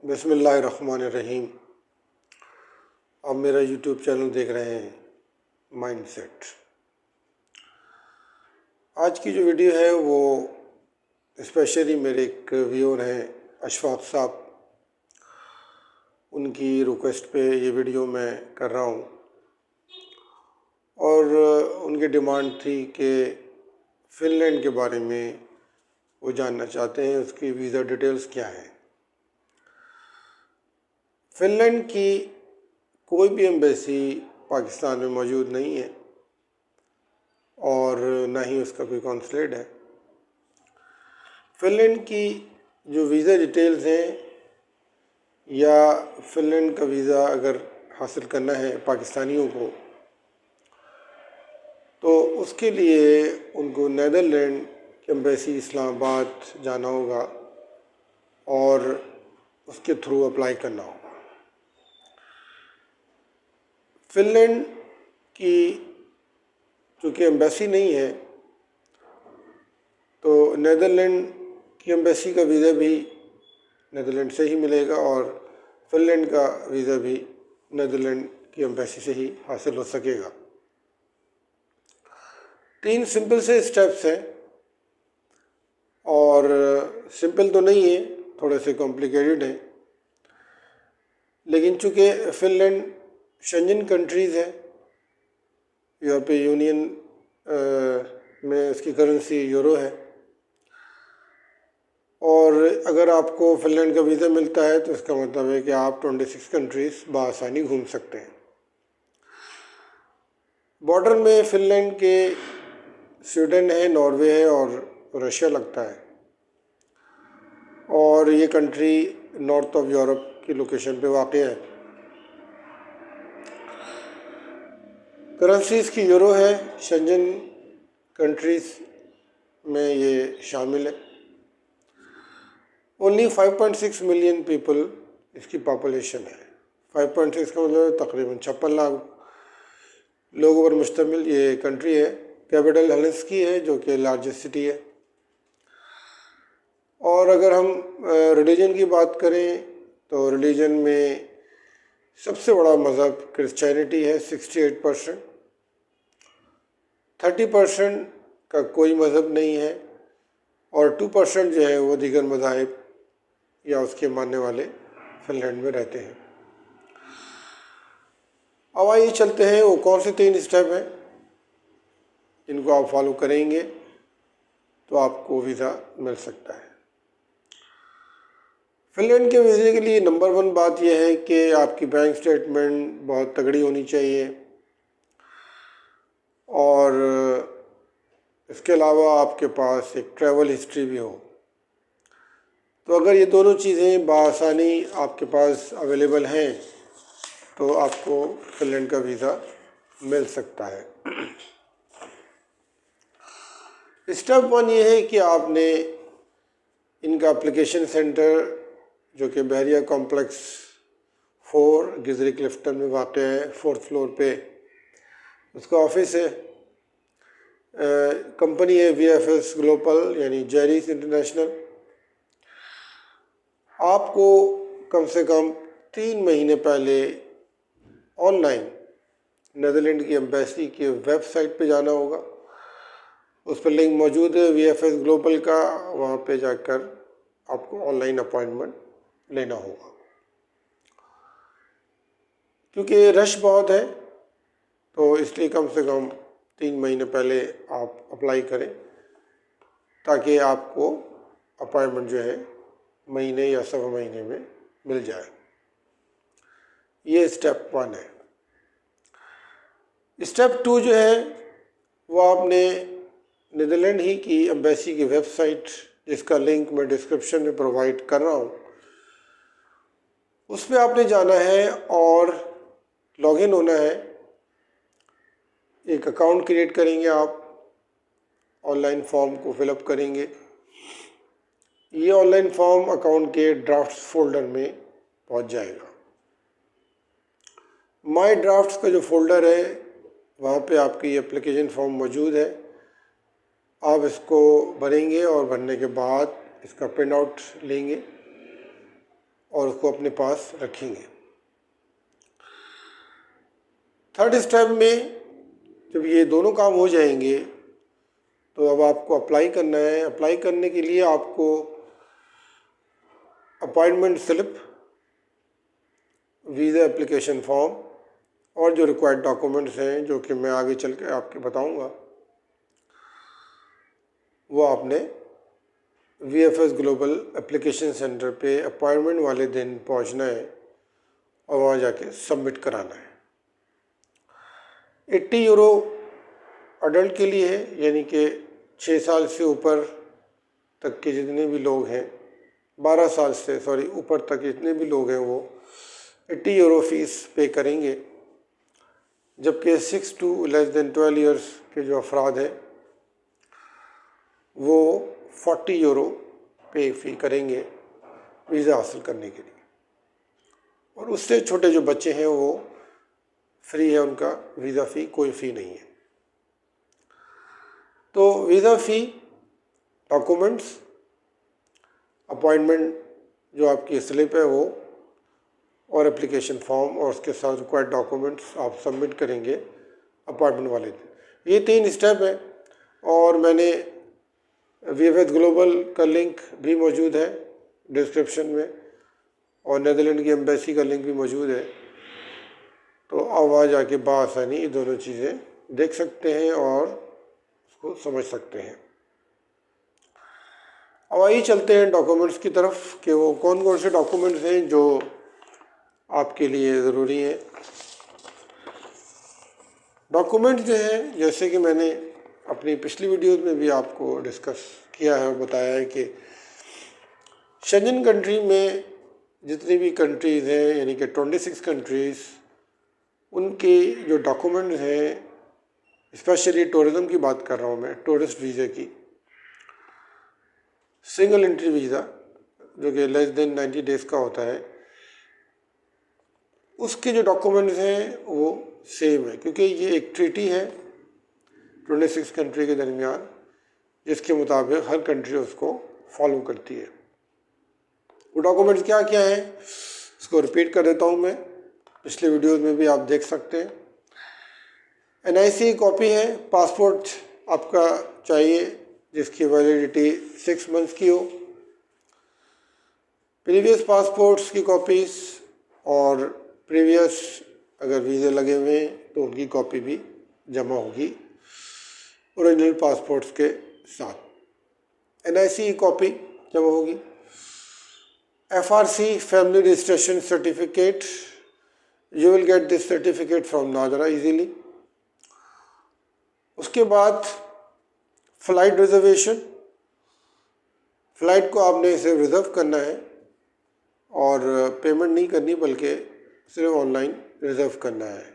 बिस्मिल्लाहिर्रहमानिर्रहीम। आप मेरा यूट्यूब चैनल देख रहे हैं माइंडसेट। आज की जो वीडियो है वो स्पेशली मेरे एक व्यूअर हैं अशफाक साहब, उनकी रिक्वेस्ट पे ये वीडियो मैं कर रहा हूँ और उनकी डिमांड थी कि फ़िनलैंड के बारे में वो जानना चाहते हैं, उसकी वीज़ा डिटेल्स क्या हैं। फ़िनलैंड की कोई भी एम्बेसी पाकिस्तान में मौजूद नहीं है और ना ही उसका कोई कॉन्सुलेट है। फ़िनलैंड की जो वीज़ा डिटेल्स हैं या फ़िनलैंड का वीज़ा अगर हासिल करना है पाकिस्तानियों को तो उसके लिए उनको नीदरलैंड एम्बेसी इस्लामाबाद जाना होगा और उसके थ्रू अप्लाई करना होगा। फ़िनलैंड की चूँकि एम्बेसी नहीं है तो नीदरलैंड की एम्बेसी का वीज़ा भी नीदरलैंड से ही मिलेगा और फ़िनलैंड का वीज़ा भी नीदरलैंड की एम्बेसी से ही हासिल हो सकेगा। 3 सिंपल से स्टेप्स हैं और सिंपल तो नहीं है, थोड़े से कॉम्प्लिकेटेड हैं, लेकिन चूँकि फ़िनलैंड शेंजन कंट्रीज़ है, यूरोपीय यूनियन में उसकी करेंसी यूरो है और अगर आपको फ़िनलैंड का वीज़ा मिलता है तो इसका मतलब है कि आप 26 कंट्रीज़ बआसानी घूम सकते हैं। बॉर्डर में फ़िनलैंड के स्वीडन है, नॉर्वे है और रशिया लगता है और ये कंट्री नॉर्थ ऑफ यूरोप की लोकेशन पे वाक़ है। करेंसीज़ की यूरो है, शेंजन कंट्रीज़ में ये शामिल है। ओनली 5.6 मिलियन पीपल इसकी पॉपुलेशन है। 5.6 का मतलब तकरीबन 56 लाख लोगों पर मुश्तमिल ये कंट्री है। कैपिटल हेल्सिंकी है जो कि लार्जेस्ट सिटी है। और अगर हम रिलीजन की बात करें तो रिलीजन में सबसे बड़ा मज़हब क्रिश्चियनिटी है 68%, 30% का कोई मज़हब नहीं है और 2% जो है वो दीगर मज़ाहिब या उसके मानने वाले फ़िनलैंड में रहते हैं। अब आइए चलते हैं वो कौन से 3 स्टेप हैं जिनको आप फॉलो करेंगे तो आपको वीज़ा मिल सकता है। फ़िनलैंड के वीज़े के लिए नंबर 1 बात यह है कि आपकी बैंक स्टेटमेंट बहुत तगड़ी होनी चाहिए और इसके अलावा आपके पास एक ट्रैवल हिस्ट्री भी हो। तो अगर ये दोनों चीज़ें बआसानी आपके पास अवेलेबल हैं तो आपको फ़िनलैंड का वीज़ा मिल सकता है। स्टेप 1 ये है कि आपने इनका एप्लीकेशन सेंटर जो कि बहरिया कॉम्प्लेक्स 4 गिजरी क्लिफ्टन में वाक़ है, 4th फ्लोर पे उसका ऑफिस है। कंपनी है VFS ग्लोबल यानी जेरीस इंटरनेशनल। आपको कम से कम 3 महीने पहले ऑनलाइन नीदरलैंड की एम्बेसी की वेबसाइट पे जाना होगा। उस पर लिंक मौजूद है VFS ग्लोबल का, वहाँ पे जाकर आपको ऑनलाइन अपॉइंटमेंट लेना होगा। क्योंकि रश बहुत है तो इसलिए कम से कम 3 महीने पहले आप अप्लाई करें ताकि आपको अपॉइंटमेंट जो है महीने या सवा महीने में मिल जाए। ये स्टेप 1 है। स्टेप 2 जो है वो आपने नीदरलैंड ही की एम्बेसी की वेबसाइट, जिसका लिंक मैं डिस्क्रिप्शन में प्रोवाइड कर रहा हूँ, उस पर आपने जाना है और लॉगिन होना है। एक अकाउंट क्रिएट करेंगे आप, ऑनलाइन फॉर्म को फिलअप करेंगे। ये ऑनलाइन फॉर्म अकाउंट के ड्राफ्ट्स फोल्डर में पहुंच जाएगा। माय ड्राफ्ट्स का जो फोल्डर है वहाँ पे आपकी एप्लीकेशन फॉर्म मौजूद है। आप इसको भरेंगे और भरने के बाद इसका प्रिंट आउट लेंगे और उसको को अपने पास रखेंगे। थर्ड स्टेप में जब ये दोनों काम हो जाएंगे तो अब आपको अप्लाई करना है। अप्लाई करने के लिए आपको appointment slip, visa application form और जो रिक्वायर्ड डॉक्यूमेंट्स हैं जो कि मैं आगे चल के आपके बताऊंगा, वो आपने VFS ग्लोबल एप्लीकेशन सेंटर पे अपॉइंटमेंट वाले दिन पहुंचना है और वहाँ जाके सबमिट कराना है। 80 यूरो अडल्ट के लिए है, यानी कि 6 साल से ऊपर तक के जितने भी लोग हैं, 12 साल से ऊपर तक जितने भी लोग हैं वो 80 यूरो फीस पे करेंगे, जबकि 6 to less than 12 ईयर्स के जो अफराद हैं वो 40 यूरो पे फी करेंगे वीज़ा हासिल करने के लिए, और उससे छोटे जो बच्चे हैं वो फ्री है, उनका वीज़ा फ़ी कोई फ़ी नहीं है। तो वीज़ा फ़ी, डॉक्यूमेंट्स, अपॉइंटमेंट जो आपकी स्लिप है वो, और एप्लीकेशन फॉर्म और उसके साथ रिक्वायर्ड डॉक्यूमेंट्स आप सबमिट करेंगे अपॉइंटमेंट वाले दिन। ये 3 स्टेप है, और मैंने VFS ग्लोबल का लिंक भी मौजूद है डिस्क्रिप्शन में, और नेदरलैंड की एम्बेसी का लिंक भी मौजूद है। तो आप वहाँ जाके बआसानी ये दोनों चीज़ें देख सकते हैं और उसको समझ सकते हैं। अब आइए चलते हैं डॉक्यूमेंट्स की तरफ कि वो कौन कौन से डॉक्यूमेंट्स हैं जो आपके लिए ज़रूरी हैं। डॉक्यूमेंट्स जो हैं, जैसे कि मैंने अपनी पिछली वीडियोस में भी आपको डिस्कस किया है और बताया है कि शेंजन कंट्री में जितनी भी कंट्रीज़ हैं, यानी कि 26 कंट्रीज़, उनके जो डॉक्यूमेंट्स हैं, स्पेशली टूरिज़म की बात कर रहा हूँ मैं, टूरिस्ट वीज़े की, सिंगल एंट्री वीज़ा जो कि लेस देन 90 डेज़ का होता है, उसके जो डॉक्यूमेंट्स हैं वो सेम है, क्योंकि ये एक ट्रीटी है 26 कंट्री के दरमियान, जिसके मुताबिक हर कंट्री उसको फॉलो करती है। वो डॉक्यूमेंट्स क्या क्या हैं इसको रिपीट कर देता हूँ मैं, पिछले वीडियोस में भी आप देख सकते हैं। NIC कॉपी है, पासपोर्ट आपका चाहिए जिसकी वैलिडिटी 6 मंथ्स की हो, प्रीवियस पासपोर्ट्स की कॉपीज़, और प्रीवियस अगर वीज़े लगे हुए हैं तो उनकी कॉपी भी जमा होगी ओरिजिनल पासपोर्ट्स के साथ। NIC कॉपी जमा होगी। FRC family registration certificate, you will get this certificate from NADRA easily. उसके बाद फ़्लाइट रिजर्वेशन, फ़्लाइट को आपने सिर्फ रिज़र्व करना है और पेमेंट नहीं करनी, बल्कि सिर्फ ऑनलाइन रिज़र्व करना है।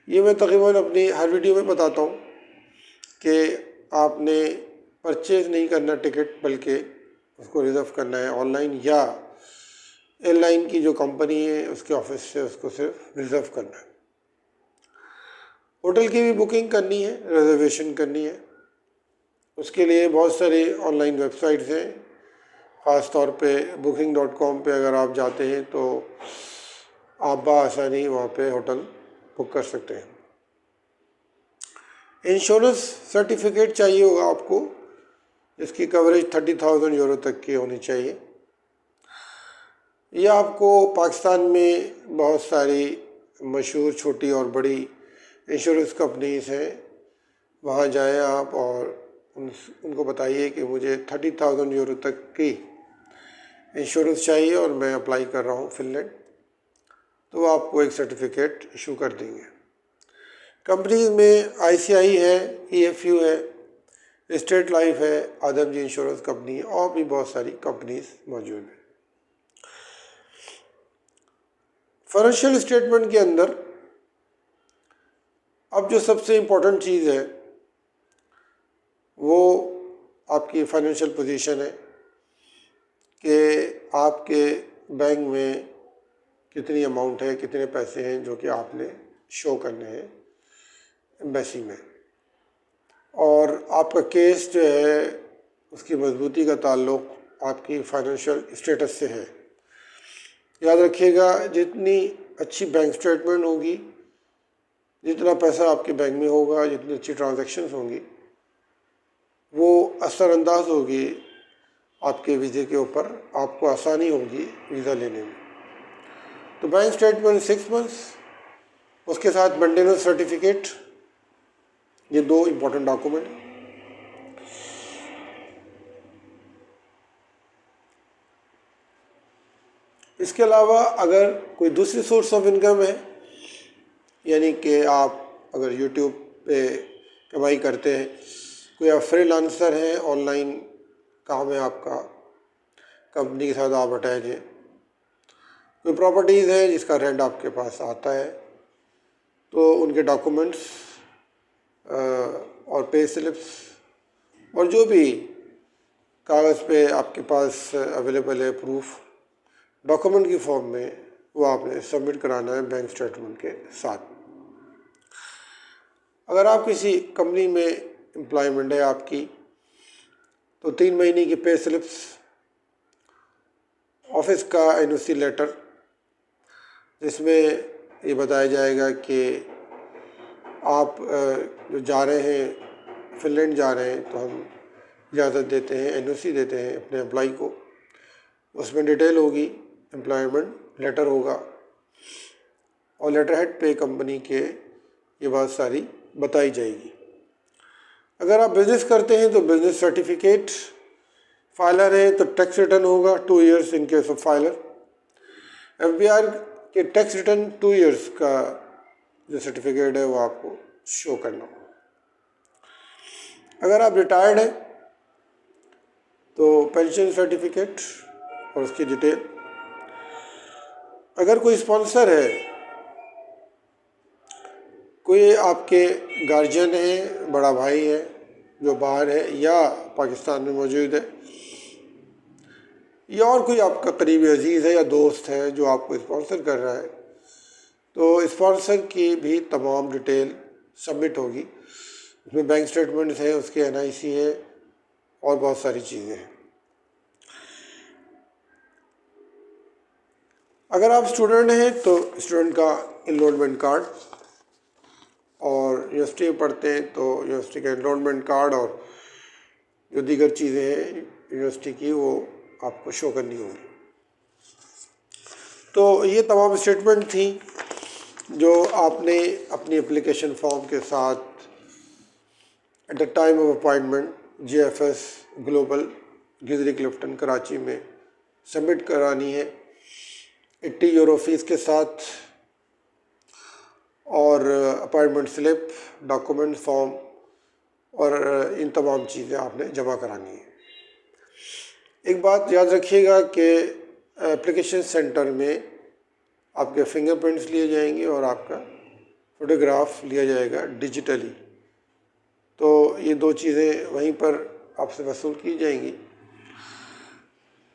ये मैं तकरीबन अपनी हर वीडियो में बताता हूँ कि आपने परचेज़ नहीं करना टिकट, बल्कि उसको रिज़र्व करना है ऑनलाइन, या एयरलाइन की जो कंपनी है उसके ऑफिस से उसको सिर्फ रिज़र्व करना है। होटल की भी बुकिंग करनी है, रिजर्वेशन करनी है। उसके लिए बहुत सारी ऑनलाइन वेबसाइट्स हैं, ख़ास तौर पे booking.com पे अगर आप जाते हैं तो आप बआसानी वहाँ पे होटल बुक कर सकते हैं। इंश्योरेंस सर्टिफिकेट चाहिए होगा आपको, इसकी कवरेज 30,000 यूरो तक की होनी चाहिए। यह आपको पाकिस्तान में बहुत सारी मशहूर छोटी और बड़ी इंश्योरेंस कंपनीज हैं, वहाँ जाएं आप और उनको बताइए कि मुझे 30,000 यूरो तक की इंश्योरेंस चाहिए और मैं अप्लाई कर रहा हूँ फिनलैंड, तो वो आपको एक सर्टिफिकेट इशू कर देंगे। कंपनीज में ICI है, EFU है, स्टेट लाइफ है, आदम जी इंश्योरेंस कंपनी है, और भी बहुत सारी कंपनीज मौजूद हैं। फाइनेंशियल स्टेटमेंट के अंदर अब जो सबसे इम्पोर्टेंट चीज़ है वो आपकी फाइनेंशियल पोजीशन है कि आपके बैंक में कितनी अमाउंट है, कितने पैसे हैं जो कि आपने शो करने हैं एम्बेसी में, और आपका केस जो है उसकी मजबूती का ताल्लुक़ आपकी फाइनेंशियल स्टेटस से है। याद रखिएगा, जितनी अच्छी बैंक स्टेटमेंट होगी, जितना पैसा आपके बैंक में होगा, जितनी अच्छी ट्रांजैक्शंस होंगी, वो असरअंदाज होगी आपके वीज़े के ऊपर, आपको आसानी होगी वीज़ा लेने में। तो बैंक स्टेटमेंट 6 मंथ्स, उसके साथ मेंटेनेंस सर्टिफिकेट, ये 2 इम्पोर्टेंट डॉक्यूमेंट हैं। इसके अलावा अगर कोई दूसरी सोर्स ऑफ इनकम है, यानी कि आप अगर यूट्यूब पे कमाई करते हैं, कोई आप फ्रीलांसर हैं, ऑनलाइन काम है आपका, कंपनी के साथ आप अटैच हैं, कोई प्रॉपर्टीज़ है जिसका रेंट आपके पास आता है, तो उनके डॉक्यूमेंट्स और पे स्लिप्स और जो भी कागज़ पे आपके पास अवेलेबल है प्रूफ, डॉक्यूमेंट की फॉर्म में, वो आपने सबमिट कराना है बैंक स्टेटमेंट के साथ। अगर आप किसी कंपनी में एम्प्लॉयमेंट है आपकी, तो 3 महीने की पे स्लिप्स, ऑफिस का एनओसी लेटर, जिसमें ये बताया जाएगा कि आप जो जा रहे हैं, फिनलैंड जा रहे हैं, तो हम इजाज़त देते हैं, एनओसी देते हैं अपने एम्प्लॉय को। उसमें डिटेल होगी, एम्प्लॉयमेंट लेटर होगा और लेटर हेड पे कंपनी के ये बात सारी बताई जाएगी। अगर आप बिज़नेस करते हैं तो बिज़नेस सर्टिफिकेट, फाइलर है तो टैक्स रिटर्न होगा 2 years in case of filer. FBR के टैक्स रिटर्न 2 इयर्स का जो सर्टिफिकेट है वो आपको शो करना होगा। अगर आप रिटायर्ड हैं तो पेंशन सर्टिफिकेट और उसकी डिटेल। अगर कोई स्पॉन्सर है, कोई आपके गार्जियन है, बड़ा भाई है जो बाहर है या पाकिस्तान में मौजूद है, या और कोई आपका करीबी अजीज़ है या दोस्त है जो आपको स्पॉन्सर कर रहा है, तो स्पॉन्सर की भी तमाम डिटेल सबमिट होगी। उसमें बैंक स्टेटमेंट्स है, उसके एनआईसी है और बहुत सारी चीज़ें हैं। अगर आप स्टूडेंट हैं तो स्टूडेंट का इनरोलमेंट कार्ड, और यूनिवर्सिटी में पढ़ते हैं तो यूनिवर्सिटी का इनरोलमेंट कार्ड और जो दीगर चीज़ें हैं यूनिवर्सिटी की, वो आपको शो करनी होगी। तो ये तमाम स्टेटमेंट थी जो आपने अपनी एप्लीकेशन फॉर्म के साथ at the time of appointment JFS global Gizri Clifton Karachi में सबमिट करानी है 80 यूरो फीस के साथ, और अपॉइंटमेंट स्लिप, डॉक्यूमेंट फॉर्म और इन तमाम चीज़ें आपने जमा करानी है। एक बात याद रखिएगा कि एप्लीकेशन सेंटर में आपके फिंगरप्रिंट्स लिए जाएंगे और आपका फ़ोटोग्राफ लिया जाएगा डिजिटली, तो ये 2 चीज़ें वहीं पर आपसे वसूल की जाएंगी।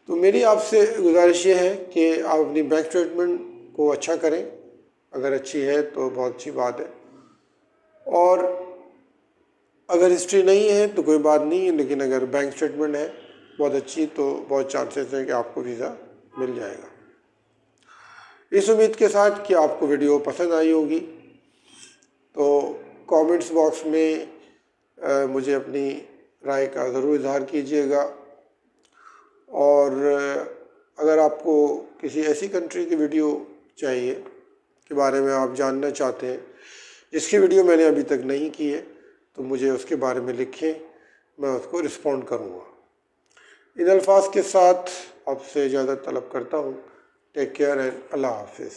तो मेरी आपसे गुजारिश ये है कि आप अपनी बैंक स्टेटमेंट को अच्छा करें, अगर अच्छी है तो बहुत अच्छी बात है, और अगर हिस्ट्री नहीं है तो कोई बात नहीं है, लेकिन अगर बैंक स्टेटमेंट है बहुत अच्छी तो बहुत चांसेस हैं कि आपको वीज़ा मिल जाएगा। इस उम्मीद के साथ कि आपको वीडियो पसंद आई होगी, तो कमेंट्स बॉक्स में मुझे अपनी राय का ज़रूर इजहार कीजिएगा, और अगर आपको किसी ऐसी कंट्री की वीडियो चाहिए के बारे में आप जानना चाहते हैं जिसकी वीडियो मैंने अभी तक नहीं की है, तो मुझे उसके बारे में लिखें, मैं उसको रिस्पॉन्ड करूँगा। इन अल्फाज के साथ आपसे इजाज़त तलब करता हूँ। टेक केयर एंड अल्लाह हाफिज़।